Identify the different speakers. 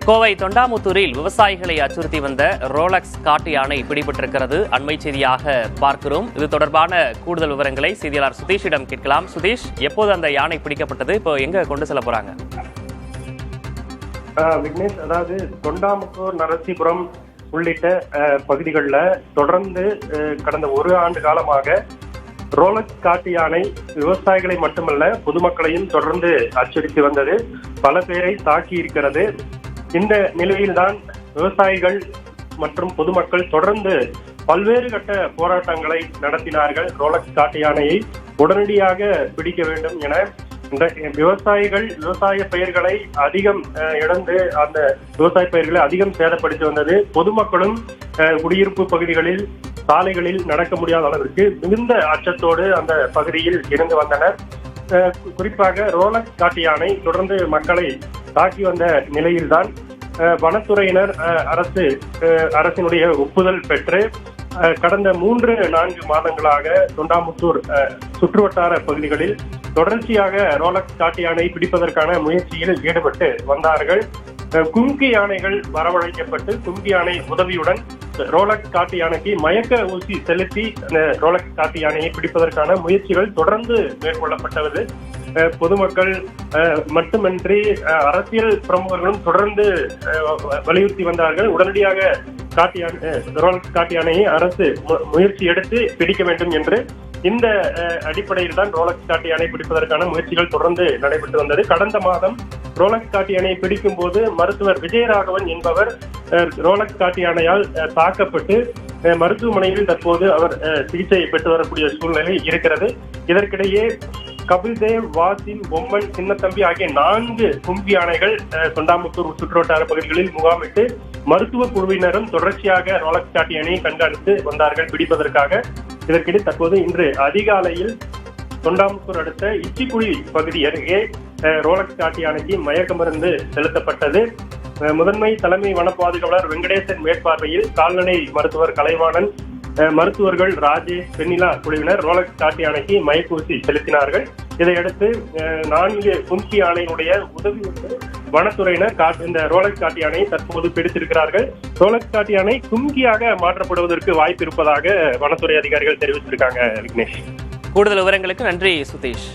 Speaker 1: கோவை தொண்டாமுத்தூரில் விவசாயிகளை அச்சுறுத்தி வந்த ரோலக்ஸ் காட்டு யானை பிடிபட்டிருக்கிறது. அண்மை செய்தியாக பார்க்கிறோம். இது தொடர்பான கூடுதல் விவரங்களை செய்தியாளர் சுதீஷிடம் கேட்கலாம். சுதீஷ், எப்போது அந்த யானை பிடிக்கப்பட்டது, இப்போ எங்க கொண்டு செல்ல போறாங்க?
Speaker 2: விக்னேஷ், அதாவது தொண்டாமுத்தூர், நரசிபுரம் உள்ளிட்ட பகுதிகளில் தொடர்ந்து கடந்த ஒரு ஆண்டு காலமாக ரோலக்ஸ் காட்டு யானை விவசாயிகளை மட்டுமல்ல பொதுமக்களையும் தொடர்ந்து அச்சுறுத்தி வந்தது. பல பேரை தாக்கி இருக்கிறது. இந்த நிலையில்தான் விவசாயிகள் மற்றும் பொதுமக்கள் தொடர்ந்து பல்வேறு கட்ட போராட்டங்களை நடத்தினார்கள். ரோலக்ஸ் காட்டு யானையை உடனடியாக பிடிக்க வேண்டும் என இந்த விவசாயிகள் விவசாய பயிர்களை அதிகம் இழந்து அந்த விவசாய பயிர்களை அதிகம் சேதப்படுத்தி வந்தது. பொதுமக்களும் குடியிருப்பு பகுதிகளில் சாலைகளில் நடக்க முடியாத அளவிற்கு மிகுந்த அச்சத்தோடு அந்த பகுதியில் இருந்து வந்தனர். குறிப்பாக ரோலக்ஸ் காட்டு யானை தொடர்ந்து மக்களை தாக்கி வந்த நிலையில்தான் வனத்துறையினர் அரசினுடைய ஒப்புதல் பெற்று கடந்த 3-4 மாதங்களாக தொண்டாமுத்தூர் சுற்றுவட்டார பகுதிகளில் தொடர்ச்சியாக ரோலக்ஸ் காட்டு யானை பிடிப்பதற்கான முயற்சியில் ஈடுபட்டு வந்தார்கள். கும்கி யானைகள் வரவழைக்கப்பட்டு கும்கி யானை உதவியுடன் ரோலக்ஸ் காட்டு யானைக்கு மயக்க ஊசி செலுத்தி ரோலக்ஸ் காட்டு யானையை பிடிப்பதற்கான முயற்சிகள் தொடர்ந்து மேற்கொள்ளப்பட்டது. பொதுமக்கள் மட்டுமின்றி அரசியல் பிரமுகர்களும் தொடர்ந்து வலியுறுத்தி வந்தார்கள். உடனடியாக ரோலக்ஸ் காட்டு யானையை அரசு முயற்சி எடுத்து பிடிக்க வேண்டும் என்று. இந்த அடிப்படையில் தான் ரோலக்ஸ் காட்டு யானை பிடிப்பதற்கான முயற்சிகள் தொடர்ந்து நடைபெற்று வந்தது. கடந்த மாதம் ரோலக்ஸ் காட்டு யானையை பிடிக்கும் போது மருத்துவர் விஜயராகவன் என்பவர் ரோலக்ஸ் காட்டு யானையால் தாக்கப்பட்டு மருத்துவமனையில் தற்போது அவர் சிகிச்சை பெற்று வரக்கூடிய சூழ்நிலை இருக்கிறது. இதற்கிடையே கபில்தேவ், வாசிம், பொம்மன், சின்னத்தம்பி ஆகிய 4 கும்கி யானைகள் தொண்டாமுத்தூர் சுற்றுவட்டார பகுதிகளில் முகாமிட்டு மருத்துவ குழுவினரும் தொடர்ச்சியாக ரோலக்ஸ் காட்டு யானையை கண்காணித்து வந்தார்கள் பிடிப்பதற்காக. இதற்கிடையே தற்போது இன்று அதிகாலையில் தொண்டாமுத்தூர் அடுத்த இச்சிக்குழி பகுதி அருகே ரோலக்ஸ் காட்டு யானைக்கு மயக்க மருந்து செலுத்தப்பட்டது. முதன்மை தலைமை வன பாதுகாவலர் வெங்கடேசன் மேற்பார்வையில் கால்நடை மருத்துவர் கலைவாணன், மருத்துவர்கள் ராஜேஷ், பெண்ணிலா குழுவினர் ரோலக்ஸ் காட்டு யானைக்கு மயக்கூசி செலுத்தினார்கள். இதையடுத்து 4 கும்கி யானையினுடைய உதவியோடு வனத்துறையினர் இந்த ரோலக்ஸ் காட்டு யானையை தற்போது பிடித்திருக்கிறார்கள். ரோலக்ஸ் காட்டு யானை கும்கியாக மாற்றப்படுவதற்கு வாய்ப்பு இருப்பதாக வனத்துறை அதிகாரிகள் தெரிவித்திருக்காங்க. விக்னேஷ்,
Speaker 1: கூடுதல் விவரங்களுக்கு நன்றி சுதீஷ்.